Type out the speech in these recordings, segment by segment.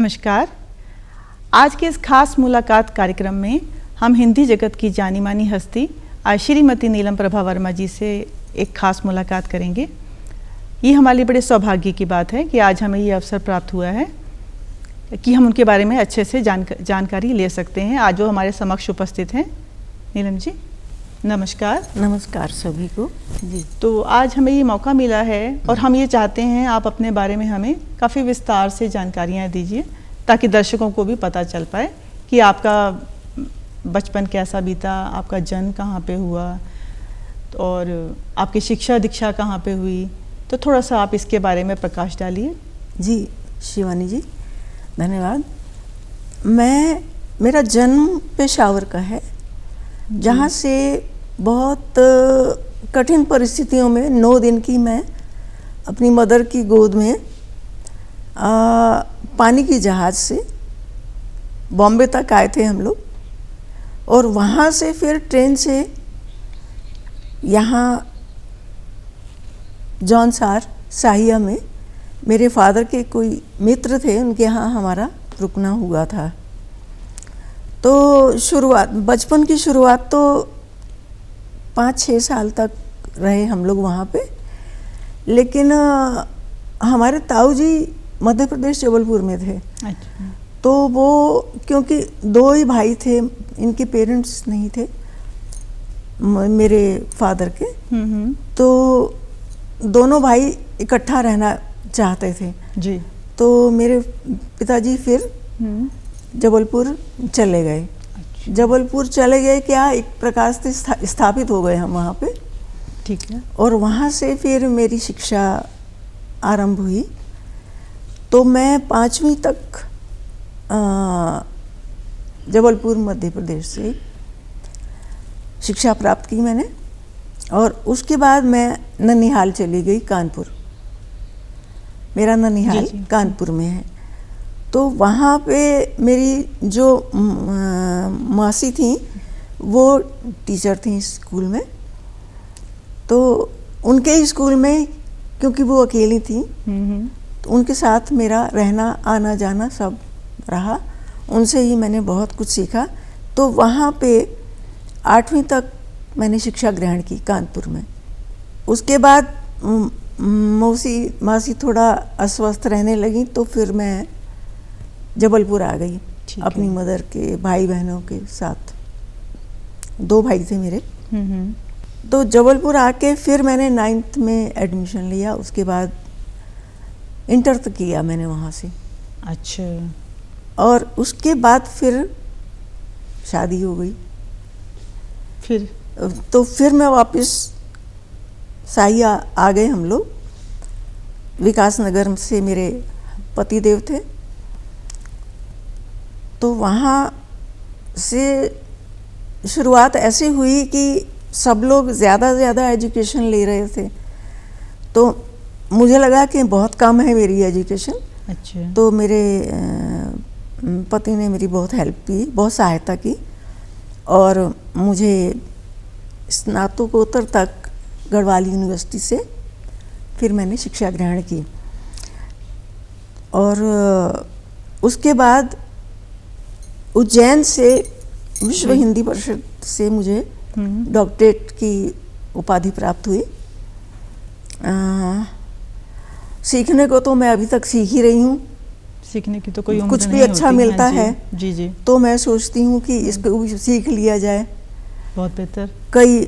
नमस्कार। आज के इस खास मुलाकात कार्यक्रम में हम हिंदी जगत की जानी मानी हस्ती श्रीमती नीलम प्रभा वर्मा जी से एक खास मुलाकात करेंगे। ये हमारे लिए बड़े सौभाग्य की बात है कि आज हमें ये अवसर प्राप्त हुआ है कि हम उनके बारे में अच्छे से जानकारी ले सकते हैं। आज वो हमारे समक्ष उपस्थित हैं। नीलम जी नमस्कार। नमस्कार सभी को जी। तो आज हमें ये मौका मिला है और हम ये चाहते हैं आप अपने बारे में हमें काफ़ी विस्तार से जानकारियाँ दीजिए ताकि दर्शकों को भी पता चल पाए कि आपका बचपन कैसा बीता, आपका जन्म कहाँ पे हुआ और आपकी शिक्षा दीक्षा कहाँ पे हुई। तो थोड़ा सा आप इसके बारे में प्रकाश डालिए। जी शिवानी जी धन्यवाद। मेरा जन्म पेशावर का है, जहाँ से बहुत कठिन परिस्थितियों में 9 दिन की मैं अपनी मदर की गोद में पानी की जहाज़ से बॉम्बे तक आए थे हम लोग, और वहाँ से फिर ट्रेन से यहाँ जौनसार साहिया में मेरे फादर के कोई मित्र थे, उनके यहाँ हमारा रुकना हुआ था। तो बचपन की शुरुआत तो 5-6 साल तक रहे हम लोग वहाँ पे। लेकिन हमारे ताऊ जी मध्य प्रदेश जबलपुर में थे। अच्छा। तो वो क्योंकि 2 ही भाई थे, इनके पेरेंट्स नहीं थे मेरे फादर के, तो दोनों भाई इकट्ठा रहना चाहते थे जी। तो मेरे पिताजी फिर जबलपुर चले गए। अच्छा। जबलपुर चले गए क्या, एक प्रकार से स्थापित हो गए हम वहाँ पे। ठीक है। और वहाँ से फिर मेरी शिक्षा आरंभ हुई। तो मैं 5वीं तक जबलपुर मध्य प्रदेश से शिक्षा प्राप्त की मैंने, और उसके बाद मैं ननिहाल चली गई, कानपुर। मेरा ननिहाल कानपुर में है। तो वहाँ पे मेरी जो मासी थी वो टीचर थी स्कूल में। तो उनके ही स्कूल में, क्योंकि वो अकेली थी, तो उनके साथ मेरा रहना आना जाना सब रहा। उनसे ही मैंने बहुत कुछ सीखा। तो वहाँ पे 8वीं तक मैंने शिक्षा ग्रहण की कानपुर में। उसके बाद मासी थोड़ा अस्वस्थ रहने लगी, तो फिर मैं जबलपुर आ गई अपनी मदर के भाई बहनों के साथ। 2 भाई थे मेरे। तो जबलपुर आके फिर मैंने 9th में एडमिशन लिया। उसके बाद इंटर तक किया मैंने वहाँ से। अच्छा। और उसके बाद फिर शादी हो गई। फिर मैं वापस साहिया आ गए हम लोग। विकास नगर से मेरे पति देव थे। तो वहाँ से शुरुआत ऐसी हुई कि सब लोग ज़्यादा से ज़्यादा एजुकेशन ले रहे थे, तो मुझे लगा कि बहुत कम है मेरी एजुकेशन। अच्छा। तो मेरे पति ने मेरी बहुत हेल्प की, बहुत सहायता की, और मुझे स्नातकोत्तर तक गढ़वाल यूनिवर्सिटी से फिर मैंने शिक्षा ग्रहण की। और उसके बाद उज्जैन से विश्व हिंदी परिषद से मुझे डॉक्टरेट की उपाधि प्राप्त हुई। सीखने को तो मैं अभी तक सीख ही रही हूँ। सीखने की तो कोई उम्र कुछ भी नहीं अच्छा होती। मिलता हाँ, है जी जी। तो मैं सोचती हूँ कि इसको भी सीख लिया जाए। बहुत बेहतर। कई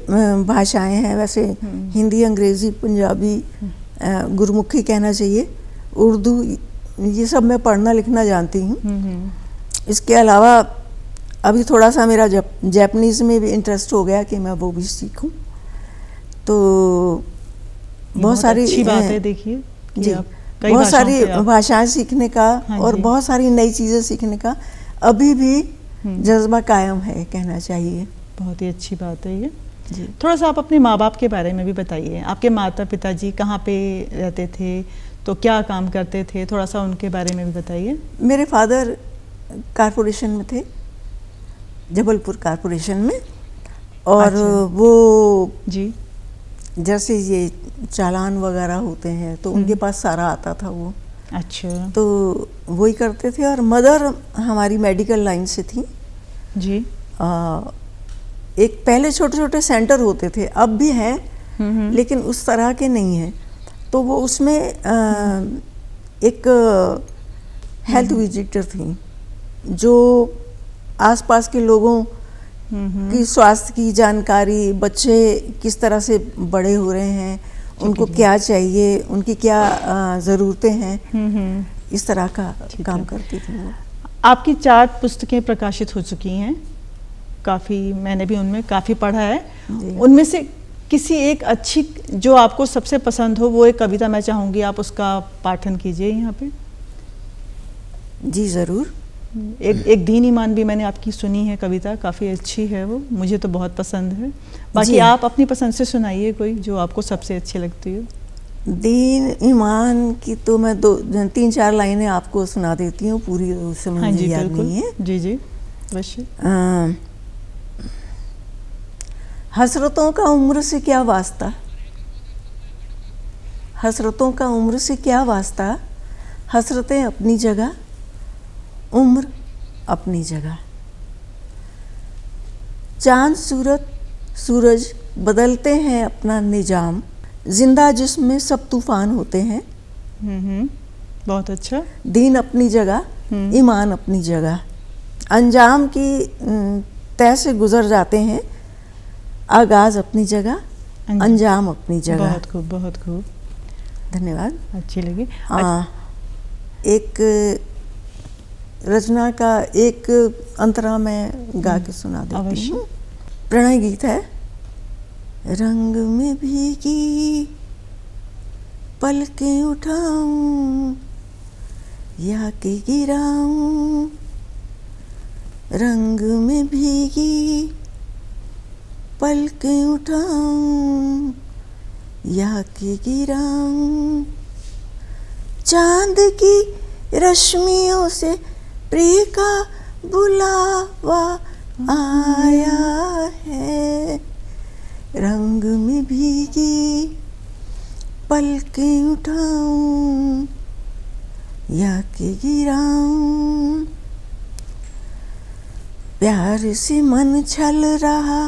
भाषाएं हैं वैसे, हिंदी, अंग्रेज़ी, पंजाबी, गुरमुखी कहना चाहिए, उर्दू, ये सब मैं पढ़ना लिखना जानती हूँ। इसके अलावा अभी थोड़ा सा मेरा जापानीज़ में भी इंटरेस्ट हो गया कि मैं वो भी सीखूं। तो बहुत सारी अच्छी बात है। देखिए जी, बहुत सारी भाषाएं सीखने का और बहुत सारी नई चीज़ें सीखने का अभी भी जज्बा कायम है, कहना चाहिए। बहुत ही अच्छी बात है ये जी। थोड़ा सा आप अपने माँ बाप के बारे में भी बताइए। आपके माता पिताजी कहाँ पे रहते थे, तो क्या काम करते थे, थोड़ा सा उनके बारे में भी बताइए। मेरे फादर कारपोरेशन में थे, जबलपुर कारपोरेशन में। और अच्छा। वो जी जैसे ये चालान वगैरह होते हैं तो उनके पास सारा आता था वो। अच्छा तो वही करते थे। और मदर हमारी मेडिकल लाइन से थी जी। एक पहले छोटे छोटे सेंटर होते थे, अब भी हैं, लेकिन उस तरह के नहीं हैं। तो वो उसमें एक हेल्थ विजिटर थी जो आसपास के लोगों की स्वास्थ्य की जानकारी, बच्चे किस तरह से बड़े हो रहे हैं, उनको क्या चाहिए, उनकी क्या ज़रूरतें हैं, इस तरह का काम करती थी वो। आपकी 4 पुस्तकें प्रकाशित हो चुकी हैं, काफ़ी, मैंने भी उनमें काफ़ी पढ़ा है। उनमें से किसी एक अच्छी जो आपको सबसे पसंद हो, वो एक कविता मैं चाहूँगी आप उसका पाठन कीजिए यहाँ पे। जी ज़रूर। एक दीन ईमान भी मैंने आपकी सुनी है कविता, काफ़ी अच्छी है वो, मुझे तो बहुत पसंद है। बाकी आप अपनी पसंद से सुनाइए कोई जो आपको सबसे अच्छी लगती हो। दीन ईमान की तो मैं 3-4 लाइनें आपको सुना देती हूँ, पूरी उससे मुझे याद नहीं है। जी जी अवश्य। हसरतों का उम्र से क्या वास्ता, हसरतों का उम्र से क्या वास्ता, हसरतें अपनी जगह, उम्र अपनी जगह। चांद सूरज बदलते हैं अपना निजाम, जिंदा जिस्म सब तूफान होते हैं। बहुत अच्छा। दीन अपनी जगह, ईमान अपनी जगह, अंजाम की तय से गुजर जाते हैं, आगाज अपनी जगह, अंजाम अपनी जगह। बहुत खूब, बहुत खूब, धन्यवाद, अच्छी लगी। एक रचना का एक अंतरा मैं गा के सुना देती हूँ। प्रणय गीत है। रंग में भीगी पलकें उठाऊं या कि गिराऊं, रंग में भीगी पलकें उठाऊं या कि गिराऊं, चांद की रश्मियों से प्रिय का बुलावा आया है, रंग में भीगी पलकें उठाऊं या कि गिराऊं, प्यार से मन छल रहा,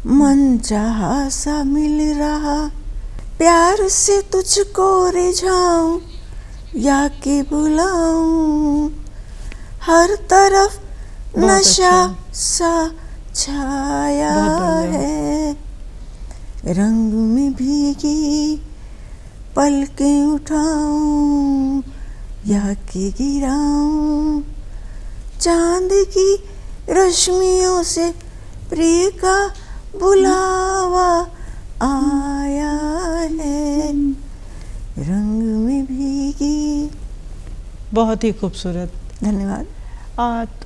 मन चाहा सा मिल रहा, प्यार से तुझको रिझाऊं या कि बुलाऊं, हर तरफ नशा सा छाया है, रंग में भीगी पलकें उठाऊं या कि गिराऊं, चांद की रश्मियों से प्रिय का बुलावा आया है, रंग में भीगी। बहुत ही खूबसूरत, धन्यवाद।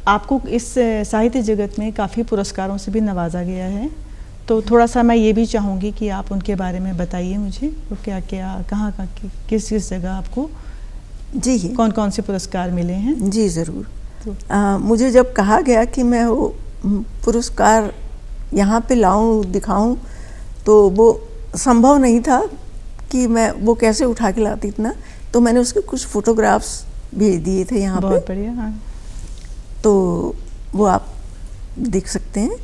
आपको इस साहित्य जगत में काफ़ी पुरस्कारों से भी नवाजा गया है, तो थोड़ा सा मैं ये भी चाहूँगी कि आप उनके बारे में बताइए मुझे, तो क्या क्या, कहाँ किस जगह आपको जी कौन कौन से पुरस्कार मिले हैं? जी ज़रूर। मुझे जब कहा गया कि मैं वो पुरस्कार यहाँ पे लाऊं, दिखाऊं, तो वो संभव नहीं था कि मैं वो कैसे उठा के लाती इतना, तो मैंने उसके कुछ फोटोग्राफ्स भेज दिए थे यहाँ पे। बहुत बढ़िया। हाँ, तो वो आप देख सकते हैं।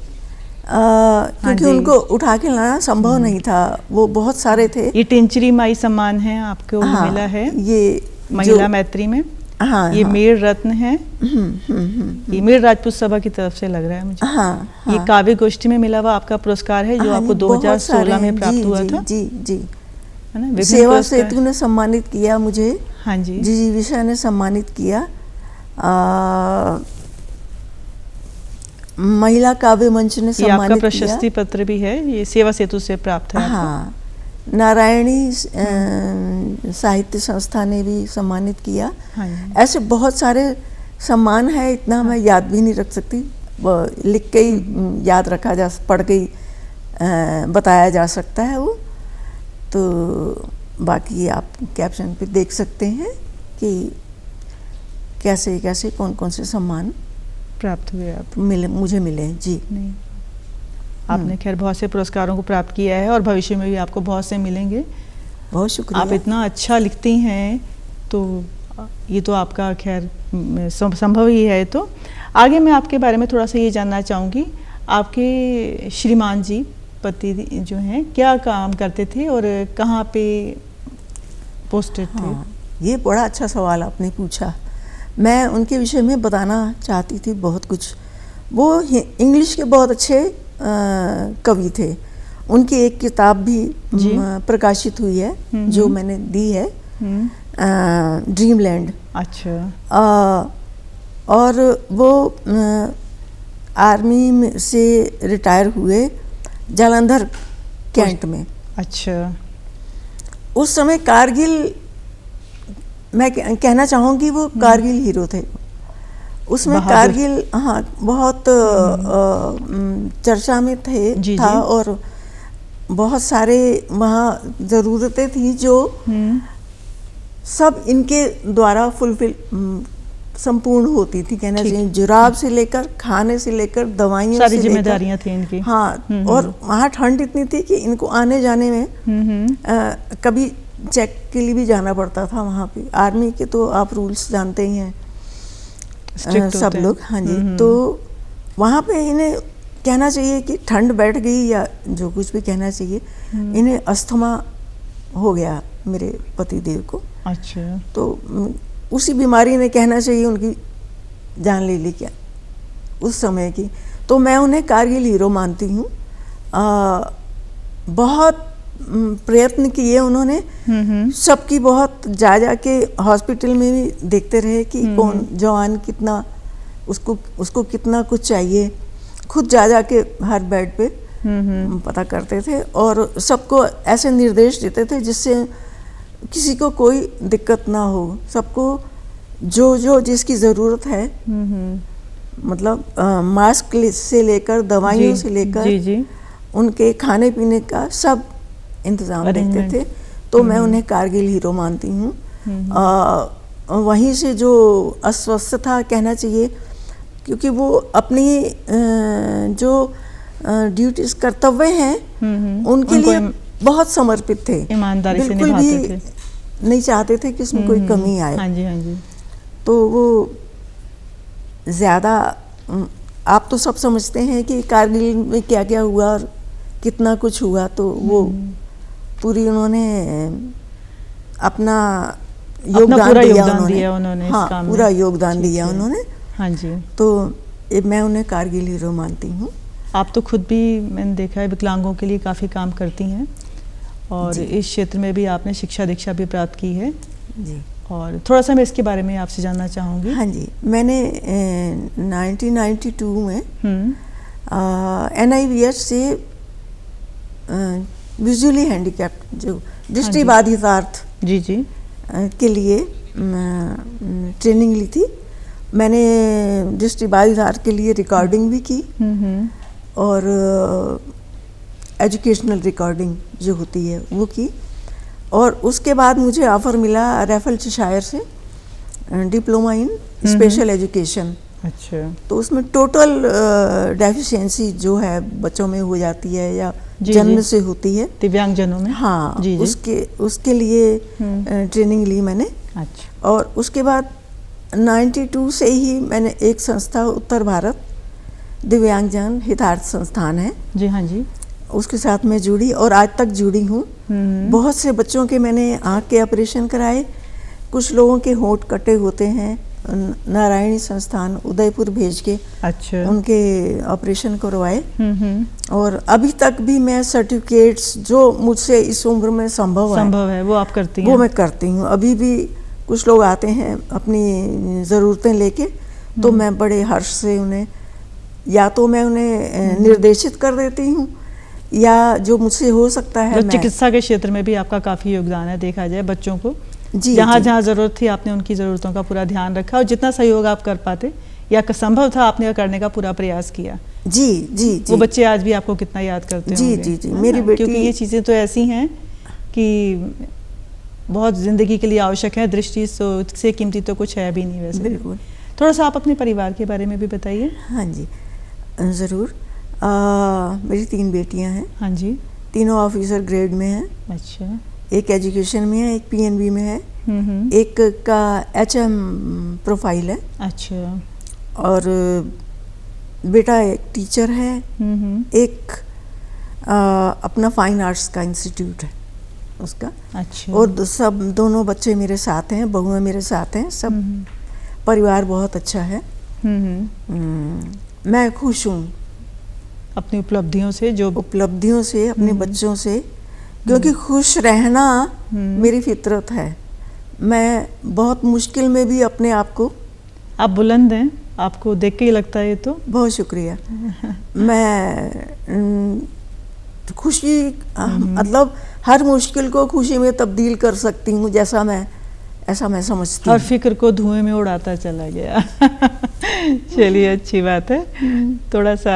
क्योंकि उनको उठा के लाना संभव नहीं था, वो बहुत सारे थे। ये टिंचरी माई सम्मान है आपको मिला है, ये महिला मैत्री में। हाँ, ये मीर रत्न है, ये मीर राजपूत सभा की तरफ से लग रहा है मुझे। हाँ, ये काव्य गोष्ठी में मिला हुआ आपका पुरस्कार है जो आपको 2016 में प्राप्त हुआ था। जी जी, है ना। सेवा सेतु ने सम्मानित किया मुझे। हाँ जी, जिजीविषा ने सम्मानित किया। महिला काव्य मंच ने सम्मानित किया। आपका प्रशस्ति पत्र भी है, ये सेवा सेतु से प्राप्त है। हाँ, नारायणी साहित्य संस्था ने भी सम्मानित किया। हाँ, ऐसे बहुत सारे सम्मान है, इतना मैं याद भी नहीं रख सकती, लिख के ही याद रखा जा, पढ़ के ही बताया जा सकता है वो। तो बाकी आप कैप्शन पे देख सकते हैं कि कैसे कैसे कौन कौन से सम्मान प्राप्त हुए आप मुझे मिले। जी नहीं, आपने खैर बहुत से पुरस्कारों को प्राप्त किया है और भविष्य में भी आपको बहुत से मिलेंगे। बहुत शुक्रिया। आप इतना अच्छा लिखती हैं, तो ये तो आपका खैर संभव ही है। तो आगे मैं आपके बारे में थोड़ा सा ये जानना चाहूँगी, आपके श्रीमान जी पति जो हैं क्या काम करते थे और कहाँ पे पोस्टेड थे? हाँ, ये बड़ा अच्छा सवाल आपने पूछा। मैं उनके विषय में बताना चाहती थी बहुत कुछ। वो इंग्लिश के बहुत अच्छे कवि थे। उनकी एक किताब भी प्रकाशित हुई है जो मैंने दी है, ड्रीमलैंड। अच्छा। और वो आर्मी से रिटायर हुए जालंधर कैंट में। अच्छा। उस समय कारगिल, मैं कहना चाहूँगी वो कारगिल हीरो थे। उसमें कारगिल हाँ बहुत चर्चा में था और बहुत सारे वहाँ ज़रूरतें थी जो सब इनके द्वारा फुलफिल संपूर्ण होती थी, कहना चाहिए। जुराब से लेकर खाने से लेकर दवाइयों सारी जिम्मेदारियां थी इनकी। हाँ, और वहाँ ठंड इतनी थी कि इनको आने जाने में कभी चेक के लिए भी जाना पड़ता था वहाँ पे। आर्मी के तो आप रूल्स जानते ही हैं सब लोग। हाँ जी। तो वहाँ पे इन्हें कहना चाहिए कि ठंड बैठ गई या जो कुछ भी कहना चाहिए, इन्हें अस्थमा हो गया मेरे पतिदेव को। अच्छा। तो उसी बीमारी ने कहना चाहिए उनकी जान ले ली क्या उस समय की। तो मैं उन्हें कारगिल हीरो मानती हूँ। बहुत प्रयत्न किए उन्होंने, सबकी बहुत जा के हॉस्पिटल में भी देखते रहे कि कौन जवान कितना उसको कितना कुछ चाहिए। खुद जा के हर बेड पे पता करते थे और सबको ऐसे निर्देश देते थे जिससे किसी को कोई दिक्कत ना हो। सबको जो जिसकी ज़रूरत है, मतलब मास्क से लेकर दवाइयों से लेकर उनके खाने पीने का सब इंतज़ाम देखते थे। तो मैं उन्हें कारगिल हीरो मानती हूँ। वहीं से जो अस्वस्थता कहना चाहिए, क्योंकि वो अपनी जो ड्यूटीज कर्तव्य हैं उनके लिए बहुत समर्पित थे, ईमानदारी से बिल्कुल निभाते भी थे। नहीं चाहते थे कि इसमें कोई कमी आए। हाँ जी, हाँ जी। तो वो ज़्यादा, आप तो सब समझते हैं कि कारगिल में क्या क्या हुआ और कितना कुछ हुआ। तो वो पूरी उन्होंने अपना योगदान दिया उन्होंने। हाँ, पूरा योगदान दिया उन्होंने। हाँ जी। तो मैं उन्हें कारगिल हीरो मानती हूँ। आप तो खुद भी, मैंने देखा है, विकलांगों के लिए काफ़ी काम करती हैं और इस क्षेत्र में भी आपने शिक्षा दीक्षा भी प्राप्त की है जी। और थोड़ा सा मैं इसके बारे में आपसे जानना चाहूँगी। हाँ जी, मैंने 1992 में NIVH से विजुअली हैंडीकैप्ड जो दृष्टिबाधितार्थ जी के लिए ट्रेनिंग ली थी। मैंने दृष्टिबाधितार्थ के लिए रिकॉर्डिंग भी की और एजुकेशनल रिकॉर्डिंग जो होती है वो की। और उसके बाद मुझे ऑफ़र मिला रैफलशायर से डिप्लोमा इन स्पेशल एजुकेशन। अच्छा। तो उसमें टोटल डेफिशिएंसी जो है बच्चों में हो जाती है या जन्म से होती है, दिव्यांगजनों में। हाँ जी। उसके लिए ट्रेनिंग ली मैंने। अच्छा। और उसके बाद 92 से ही मैंने एक संस्था उत्तर भारत दिव्यांगजन हितार्थ संस्थान है जी, हाँ जी, उसके साथ मैं जुड़ी और आज तक जुड़ी हूँ। बहुत से बच्चों के मैंने आँख के ऑपरेशन कराए। कुछ लोगों के होंठ कटे होते हैं, नारायणी संस्थान उदयपुर भेज के अच्छा उनके ऑपरेशन करवाए। और अभी तक भी मैं सर्टिफिकेट्स जो मुझसे इस उम्र में संभव है वो आप करती हैं? वो मैं करती हूँ। अभी भी कुछ लोग आते हैं अपनी ज़रूरतें लेके, तो मैं बड़े हर्ष से उन्हें, या तो मैं उन्हें निर्देशित कर देती हूँ या जो मुझसे हो सकता है। चिकित्सा के क्षेत्र में भी आपका काफ़ी योगदान है, देखा जाए बच्चों को जी, जहाँ जहाँ ज़रूरत थी आपने उनकी ज़रूरतों का पूरा ध्यान रखा और जितना सहयोग आप कर पाते या संभव था आपने करने का पूरा प्रयास किया। जी जी जी। वो बच्चे आज भी आपको कितना याद करते हैं? जी जी जी। मेरी बेटी, क्योंकि ये चीज़ें तो ऐसी हैं कि बहुत ज़िंदगी के लिए आवश्यक है। दृष्टि से कीमती तो कुछ है भी नहीं वैसे। बिल्कुल। थोड़ा सा आप अपने परिवार के बारे में भी बताइए। हाँ जी ज़रूर। मेरी 3 बेटियां हैं। हाँ जी। तीनों ऑफिसर ग्रेड में हैं। अच्छा। एक एजुकेशन में है, एक पीएनबी में है, एक का एचएम प्रोफाइल है। अच्छा। और बेटा एक टीचर है, एक अपना फाइन आर्ट्स का इंस्टीट्यूट है उसका। अच्छा। और सब दोनों बच्चे मेरे साथ हैं, बहुएं मेरे साथ हैं, सब परिवार बहुत अच्छा है। मैं खुश हूँ अपनी उपलब्धियों से, जो उपलब्धियों से, अपने बच्चों से, क्योंकि खुश रहना मेरी फितरत है। मैं बहुत मुश्किल में भी अपने आप को, आप बुलंद हैं, आपको देख के ही लगता है। ये तो बहुत शुक्रिया। मैं खुशी मतलब हर मुश्किल को खुशी में तब्दील कर सकती हूँ, ऐसा मैं समझती हूँ। हर फिक्र को धुएं में उड़ाता चला गया। चलिए, अच्छी बात है। थोड़ा सा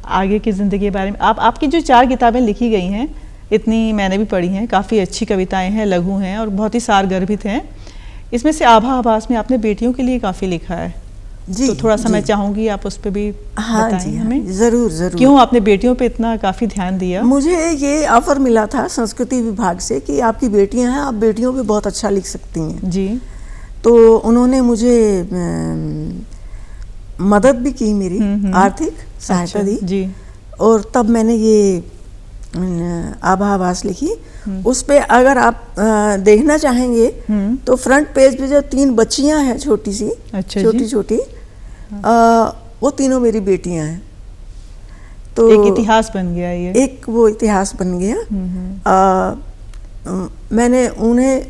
आगे की ज़िंदगी के बारे में, आपकी जो 4 किताबें लिखी गई हैं, इतनी मैंने भी पढ़ी हैं, काफ़ी अच्छी कविताएं हैं, लघु हैं और बहुत ही सारगर्भित हैं। इसमें से आभा आभास में आपने बेटियों के लिए काफ़ी लिखा है। जी, तो थोड़ा सा मैं चाहूँगी आप उस पर भी बताएं हमें। ज़रूर ज़रूर। क्यों आपने बेटियों पे इतना काफ़ी ध्यान दिया? मुझे ये ऑफ़र मिला था संस्कृति विभाग से कि आपकी बेटियां हैं, आप बेटियों पे बहुत अच्छा लिख सकती हैं जी। तो उन्होंने मुझे मदद भी की, मेरी आर्थिक सहायता दी जी। और तब मैंने ये आभा आभास लिखी। उस पे अगर आप देखना चाहेंगे तो फ्रंट पेज पे जो 3 बच्चियां हैं छोटी सी, छोटी वो तीनों मेरी बेटियां हैं। तो एक इतिहास बन गया ये। एक वो इतिहास बन गया। मैंने उन्हें,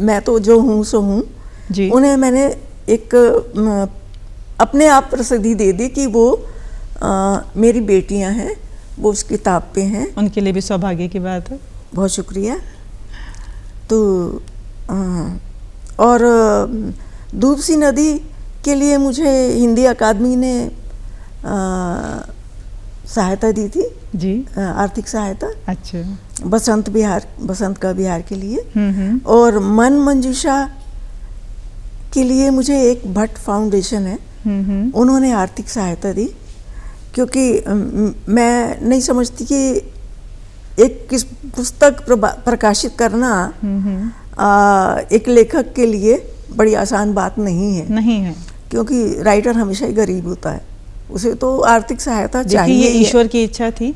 मैं तो जो हूँ सो हूँ, उन्हें मैंने एक अपने आप प्रसिद्धि दे दी कि वो मेरी बेटियां हैं, वो उस किताब पे हैं। उनके लिए भी सौभाग्य की बात है। बहुत शुक्रिया। तो और दूबसी नदी के लिए मुझे हिंदी अकादमी ने सहायता दी थी जी, आर्थिक सहायता। अच्छा। बसंत का बिहार के लिए। और मन मंजूषा के लिए मुझे एक भट्ट फाउंडेशन है, उन्होंने आर्थिक सहायता दी, क्योंकि मैं नहीं समझती कि एक किस पुस्तक प्रकाशित करना एक लेखक के लिए बड़ी आसान बात नहीं है, क्योंकि राइटर हमेशा ही गरीब होता है, उसे तो आर्थिक सहायता चाहिए। ये ईश्वर की इच्छा थी।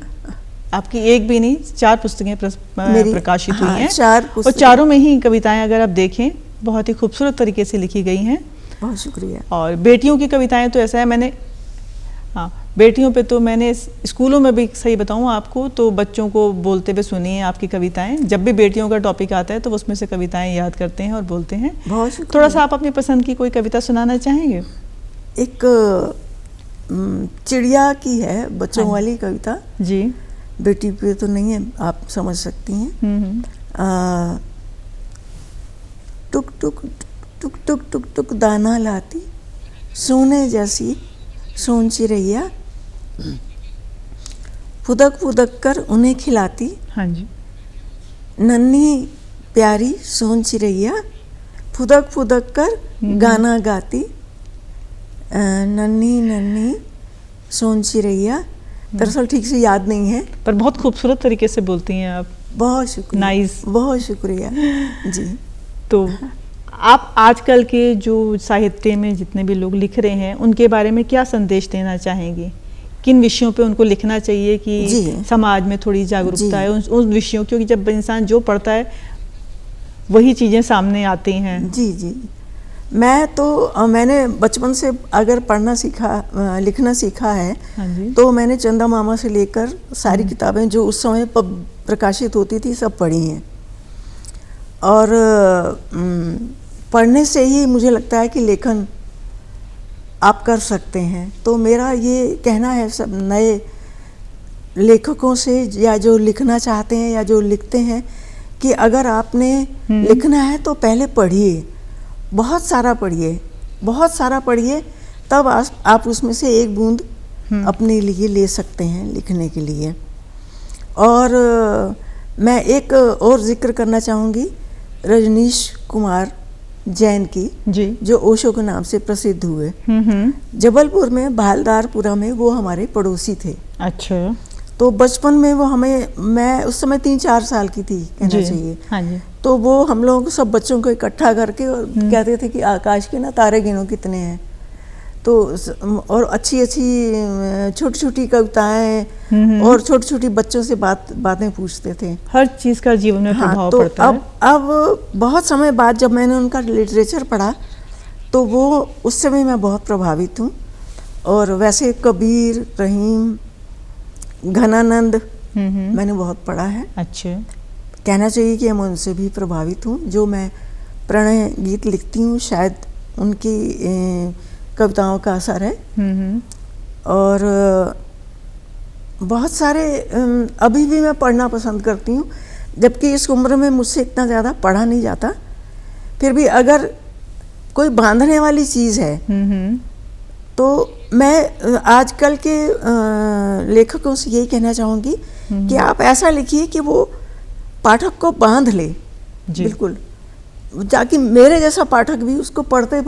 आपकी एक भी नहीं, 4 पुस्तकें प्रकाशित हुई हैं। 4 और चारों में ही कविताएं अगर आप देखें बहुत ही खूबसूरत तरीके से लिखी गई हैं। बहुत शुक्रिया। और बेटियों की कविताएं तो ऐसा है, मैंने बेटियों पे तो मैंने स्कूलों में भी, सही बताऊं आपको, तो बच्चों को बोलते हुए सुनी है आपकी कविताएं। जब भी बेटियों का टॉपिक आता है तो उसमें से कविताएं याद करते हैं और बोलते हैं। थोड़ा सा आप अपनी पसंद की कोई कविता सुनाना चाहेंगे? एक चिड़िया की है, बच्चों वाली कविता जी। बेटी पे तो नहीं है, आप समझ सकती हैं। टुक टुक टुक टुक टुक टुक दाना लाती, सोने जैसी सोन चिड़ैया, फुदक फुदक कर उन्हें खिलाती। हाँ जी। नन्ही प्यारी सोन चिड़ैया, फुदक फुदक कर गाना गाती। नन्ही नन्ही सोन चिड़ैया, दरअसल ठीक से याद नहीं है, पर बहुत खूबसूरत तरीके से बोलती हैं आप। बहुत शुक्रिया। नाइस। बहुत शुक्रिया जी। तो आप आजकल के जो साहित्य में जितने भी लोग लिख रहे हैं उनके बारे में क्या संदेश देना चाहेंगे? किन विषयों पे उनको लिखना चाहिए कि समाज में थोड़ी जागरूकता है उन विषयों, क्योंकि जब इंसान जो पढ़ता है वही चीज़ें सामने आती हैं। जी जी। मैंने बचपन से अगर लिखना सीखा है, तो मैंने चंदा मामा से लेकर सारी किताबें जो उस समय प्रकाशित होती थी सब पढ़ी हैं। और पढ़ने से ही मुझे लगता है कि लेखन आप कर सकते हैं। तो मेरा ये कहना है सब नए लेखकों से, या जो लिखना चाहते हैं या जो लिखते हैं, कि अगर आपने लिखना है तो पहले पढ़िए, बहुत सारा पढ़िए, तब आप उसमें से एक बूंद अपने लिए ले सकते हैं लिखने के लिए। और मैं एक और जिक्र करना चाहूँगी रजनीश कुमार जैन की, जो ओशो के नाम से प्रसिद्ध हुए। जबलपुर में भालदारपुरा में वो हमारे पड़ोसी थे। अच्छा। तो बचपन में वो हमें, मैं उस समय 3-4 साल की थी कहना चाहिए। हाँ जी। तो वो हम लोगों को, सब बच्चों को इकट्ठा करके और कहते थे कि आकाश के ना तारे गिनो कितने हैं। तो और अच्छी अच्छी छोटी छोटी कविताएं और छोटी छोटी बच्चों से बातें पूछते थे। हर चीज़ का जीवन में प्रभाव तो पड़ता है। अब बहुत समय बाद जब मैंने उनका लिटरेचर पढ़ा तो वो उस समय मैं बहुत प्रभावित हूँ। और वैसे कबीर, रहीम, घनानंद मैंने बहुत पढ़ा है। अच्छा। कहना चाहिए कि मैं उनसे भी प्रभावित हूँ। जो मैं प्रणय गीत लिखती हूँ शायद उनकी कविताओं का असर है। और बहुत सारे अभी भी मैं पढ़ना पसंद करती हूँ, जबकि इस उम्र में मुझसे इतना ज़्यादा पढ़ा नहीं जाता। फिर भी अगर कोई बांधने वाली चीज़ है तो मैं आजकल के लेखकों से यही कहना चाहूँगी कि आप ऐसा लिखिए कि वो पाठक को बांध ले। बिल्कुल, ताकि मेरे जैसा पाठक भी उसको पढ़ते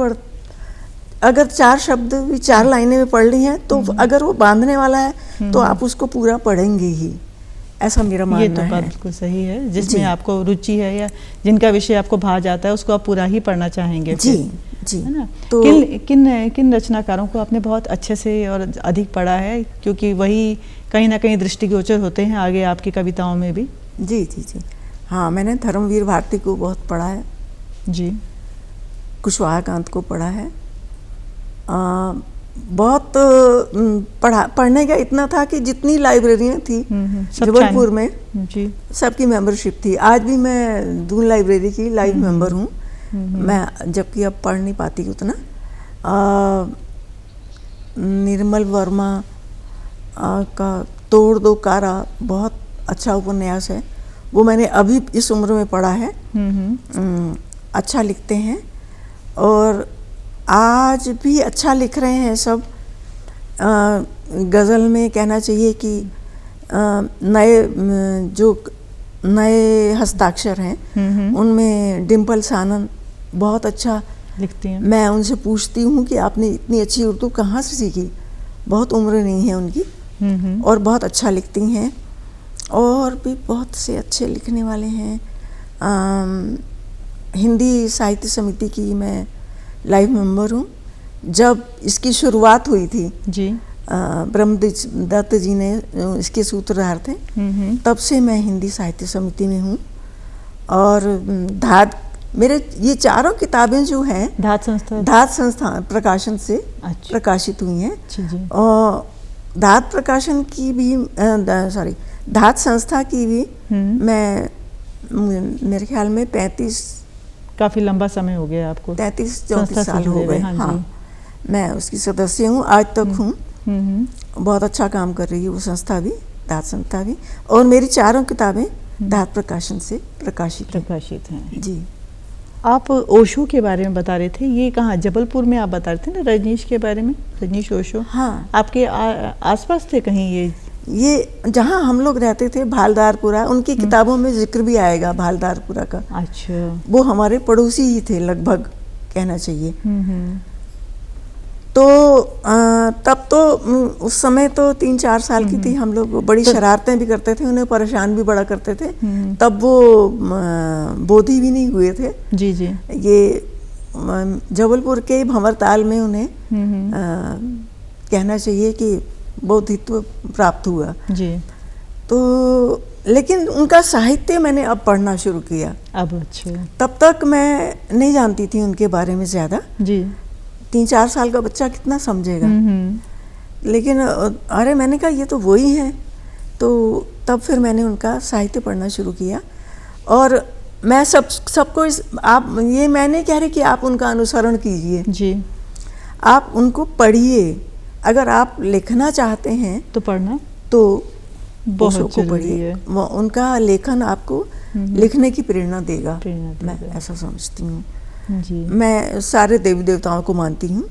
अगर 4 शब्द भी 4 लाइनें में पढ़ ली हैं तो अगर वो बांधने वाला है तो आप उसको पूरा पढ़ेंगे ही। ऐसा मेरा मानना है। ये तो बात बिल्कुल सही है। जिसमें आपको रुचि है या जिनका विषय आपको भा जाता है उसको आप पूरा ही पढ़ना चाहेंगे। जी जी, है ना। तो किन रचनाकारों को आपने बहुत अच्छे से और अधिक पढ़ा है, क्योंकि वही कहीं ना कहीं दृष्टिगोचर होते हैं आगे आपकी कविताओं में भी। जी जी जी, हाँ, मैंने धर्मवीर भारती को बहुत पढ़ा है जी। कुशवाहा कांत को पढ़ा है। बहुत पढ़ने का इतना था कि जितनी लाइब्रेरियाँ थी जबलपुर में जी, सबकी मेंबरशिप थी। आज भी मैं दून लाइब्रेरी की लाइव मेंबर हूँ। मैं जबकि अब पढ़ नहीं पाती उतना। निर्मल वर्मा का तोड़ दो कारा बहुत अच्छा उपन्यास है, वो मैंने अभी इस उम्र में पढ़ा है। अच्छा लिखते हैं और आज भी अच्छा लिख रहे हैं सब। गज़ल में कहना चाहिए कि नए हस्ताक्षर हैं उनमें डिम्पल सानन बहुत अच्छा लिखती हैं। मैं उनसे पूछती हूँ कि आपने इतनी अच्छी उर्दू कहाँ से सीखी। बहुत उम्र नहीं है उनकी और बहुत अच्छा लिखती हैं। और भी बहुत से अच्छे लिखने वाले हैं। हिंदी साहित्य समिति की मैं लाइव मेंबर हूँ। जब इसकी शुरुआत हुई थी जी, ब्रह्मदत्त जी ने इसके सूत्रधार थे, तब से मैं हिंदी साहित्य समिति में हूँ। और मेरे ये चारों किताबें जो हैं धात संस्थान प्रकाशन से प्रकाशित हुई हैं। और धात प्रकाशन की भी धात संस्था की भी मैं मेरे ख्याल में 35 काफ़ी लंबा समय हो गया आपको, 33-34 साल हो गए। हाँ, मैं उसकी सदस्य हूँ, आज तक हूँ। बहुत अच्छा काम कर रही है वो संस्था भी, धात संस्था भी। और मेरी चारों किताबें धात प्रकाशन से प्रकाशित हैं। जी। आप ओशो के बारे में बता रहे थे, ये कहाँ जबलपुर में आप बता रहे थे ना, रजनीश के बारे में, रजनीश ओशो। हाँ, आपके आसपास थे कहीं? ये जहाँ हम लोग रहते थे भालदारपुरा, उनकी किताबों में जिक्र भी आएगा भालदारपुरा का। अच्छा। वो हमारे पड़ोसी ही थे लगभग कहना चाहिए। तो तब तो उस समय तो 3-4 साल की थी हम लोग, बड़ी शरारतें भी करते थे, उन्हें परेशान भी बड़ा करते थे। तब वो बोधी भी नहीं हुए थे। जी जी। ये जबलपुर के भंवरताल में उन्हें कहना चाहिए कि बौद्धित्व प्राप्त हुआ जी। तो लेकिन उनका साहित्य मैंने अब पढ़ना शुरू किया अब। अच्छा। तब तक मैं नहीं जानती थी उनके बारे में ज़्यादा जी। 3-4 साल का बच्चा कितना समझेगा। लेकिन अरे मैंने कहा ये तो वही है। तो तब फिर मैंने उनका साहित्य पढ़ना शुरू किया। और मैं सबको आप ये मैं नहीं कह रही कि आप उनका अनुसरण कीजिए जी, आप उनको पढ़िए। अगर आप लिखना चाहते हैं तो पढ़ना तो बहुत को पढ़िए। उनका लेखन आपको लिखने की प्रेरणा देगा। मैं ऐसा समझती हूँ जी। मैं सारे देवी देवताओं को मानती हूँ।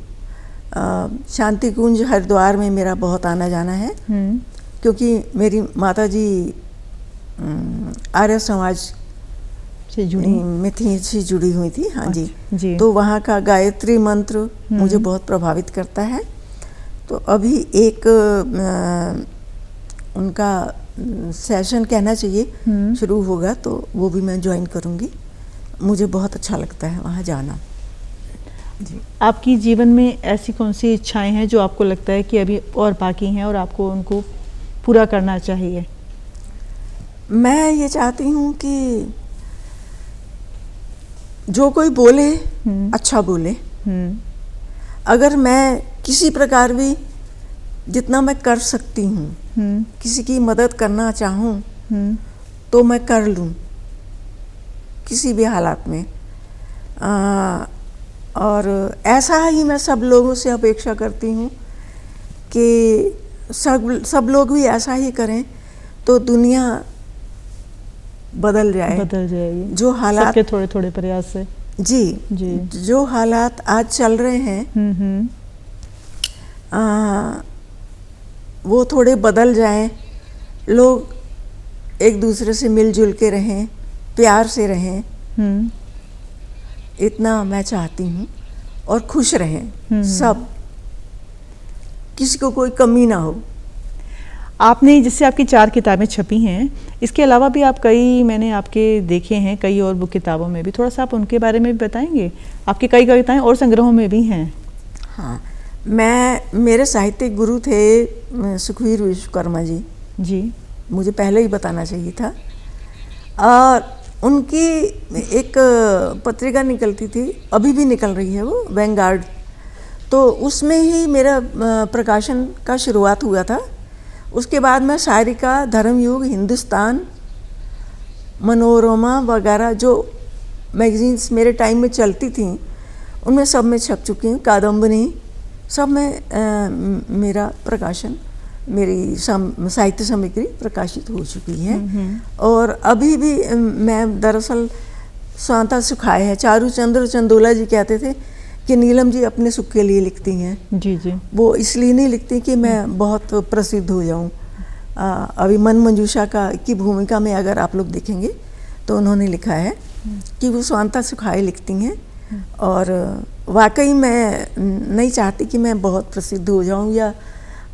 शांति कुंज हरिद्वार में मेरा बहुत आना जाना है, क्योंकि मेरी माता जी आर्य समाज से जुड़ी हुई थी। हाँ जी। तो वहाँ का गायत्री मंत्र मुझे बहुत प्रभावित करता है। तो अभी एक उनका सेशन कहना चाहिए शुरू होगा तो वो भी मैं ज्वाइन करूँगी। मुझे बहुत अच्छा लगता है वहाँ जाना। जी। आपकी जीवन में ऐसी कौन सी इच्छाएं हैं जो आपको लगता है कि अभी और बाकी हैं और आपको उनको पूरा करना चाहिए? मैं ये चाहती हूँ कि जो कोई बोले अच्छा बोले। अगर मैं किसी प्रकार भी जितना मैं कर सकती हूँ किसी की मदद करना चाहूँ तो मैं कर लूँ किसी भी हालात में। और ऐसा ही मैं सब लोगों से अपेक्षा करती हूँ कि सब लोग भी ऐसा ही करें तो दुनिया बदल जाएगी। जो हालात सबके थोड़े थोड़े प्रयास से जी जो हालात आज चल रहे हैं वो थोड़े बदल जाएं, लोग एक दूसरे से मिलजुल के रहें, प्यार से रहें, इतना मैं चाहती हूँ। और खुश रहें सब, किसी को कोई कमी ना हो। आपने जिससे आपकी 4 किताबें छपी हैं, इसके अलावा भी आप मैंने आपके देखे हैं कई और बुक किताबों में भी, थोड़ा सा आप उनके बारे में भी बताएंगे? आपकी कई कविताएं और संग्रहों में भी हैं। हाँ, मेरे साहित्यिक गुरु थे सुखवीर विश्वकर्मा जी। मुझे पहले ही बताना चाहिए था। और उनकी एक पत्रिका निकलती थी, अभी भी निकल रही है वो, वैंगार्ड। तो उसमें ही मेरा प्रकाशन का शुरुआत हुआ था। उसके बाद मैं शायरिका, धर्मयुग, हिंदुस्तान, मनोरमा वगैरह जो मैगजीन्स मेरे टाइम में चलती थीं उनमें सब में छप चुकी हूँ। कादम्बनी सब में मेरा प्रकाशन, मेरी साहित्य सामग्री प्रकाशित हो चुकी है। और अभी भी मैं दरअसल स्वांता सुखाए है। चारूचंद्र चंदोला जी कहते थे कि नीलम जी अपने सुख के लिए लिखती हैं। जी। वो इसलिए नहीं लिखती कि मैं बहुत प्रसिद्ध हो जाऊं। अभी मन मंजूषा की भूमिका में अगर आप लोग देखेंगे तो उन्होंने लिखा है कि वो स्वांता सुखाए लिखती हैं। और वाकई मैं नहीं चाहती कि मैं बहुत प्रसिद्ध हो जाऊं या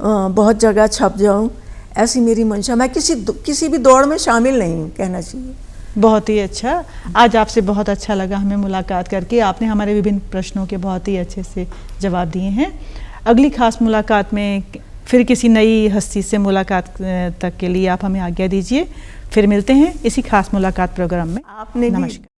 बहुत जगह छप जाऊं, ऐसी मेरी मंशा। मैं किसी भी दौड़ में शामिल नहीं हूँ, कहना चाहिए। बहुत ही अच्छा। आज आपसे बहुत अच्छा लगा हमें मुलाकात करके। आपने हमारे विभिन्न प्रश्नों के बहुत ही अच्छे से जवाब दिए हैं। अगली खास मुलाकात में फिर किसी नई हस्ती से मुलाकात तक के लिए आप हमें आज्ञा दीजिए। फिर मिलते हैं इसी खास मुलाकात प्रोग्राम में। आपने नमस्कार।